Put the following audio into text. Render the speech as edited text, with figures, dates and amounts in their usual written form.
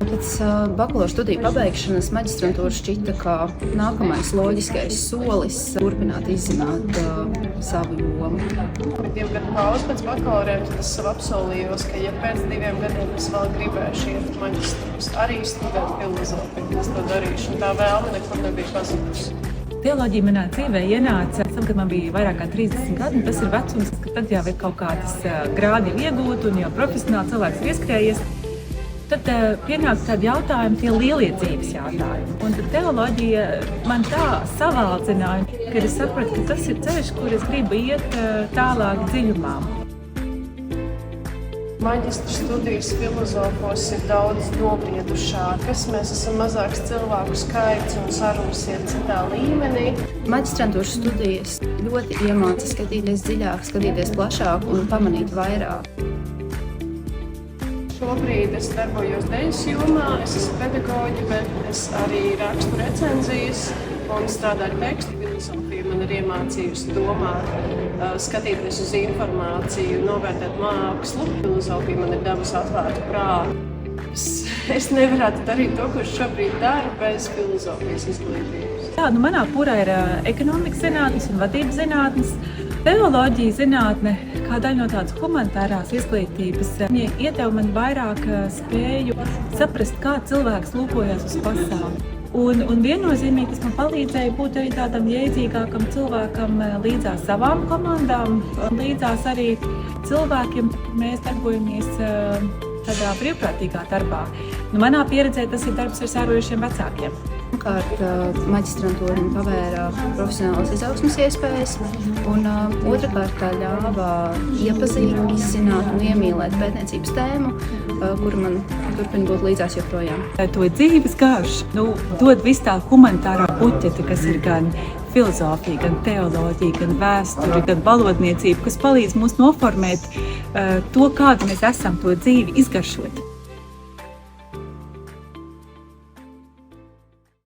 Pēc bakalaura studiju pabeigšanas maģistrantūra šķita kā nākamais loģiskais solis turpināt izzināt savu jomu. 2 gadu pauze pēc bakalauriem, tad es sev apsolījos, ka ja pēc 2 gadiem es vēl gribēšu iet maģistrus, arī studēt filozofiju, es to darīšu, un tā vēlme nekur nebija pazudusi. Teoloģija manā dzīvē ienāca, kad man bija vairāk kā 30 gadi, un tas ir vecums, ka tad jau ir kaut kādas grādi iegūt un jau profesionāli cilvēks ir ieskrējies. Tad pienāk tādi jautājumi, tie lielie dzīves jautājumi. Un tad teoloģija man tā savaldzināja, ka es sapratu, ka tas ir ceļš, kur es gribu iet tālāk dziļumā. Maģistra studijas filozofos ir daudz nobriedušākas. Mēs esam mazāks cilvēku skaits un sarunas ir citā līmenī. Maģistrantūras studijas ļoti iemāca skatīties dziļāk, skatīties plašāk un pamanīt vairāk. Šobrīd es darbojos dejas jomā, es esmu pedagoģe, bet es arī rakstu recenzijas un strādāju tekstu. Filozofija man ir iemācījusi domāt, skatīties uz informāciju, novērtēt mākslu. Filozofija man ir devusi atvērtu prātu. Es nevarētu darīt to, ko es šobrīd daru, bez filozofijas izglītības. Jā, manā purā ir ekonomikas zinātnes un vadības zinātnes. Teoloģija zinātne, kā daļa no tādas humanitārās izglītības, viņa iedeva man vairāk spēju saprast, kā cilvēks lūkojas uz pasauli. Un viennozīmīgi tas man palīdzēja būt arī tādam jēdzīgākam cilvēkam līdzās savām komandām, līdzās arī cilvēkiem, mēs darbojamies tādā brīvprātīgā darbā. Manā pieredzē tas ir darbs ar sērojušiem vecākiem. Pirmkārt, maģistrantūra man pavēra profesionālas izaugsmes iespējas, un otrakārt tā ļāva iepazīt, izzināt un iemīlēt pētniecības tēmu, kura man turpina būt līdzās joprojām. To dzīves garšu dod visu tā humanitārā puķete, kas ir gan filozofija, gan teoloģija, gan vēsture, gan valodniecība, kas palīdz mums noformēt to, kādu mēs esam to dzīvi izgaršot.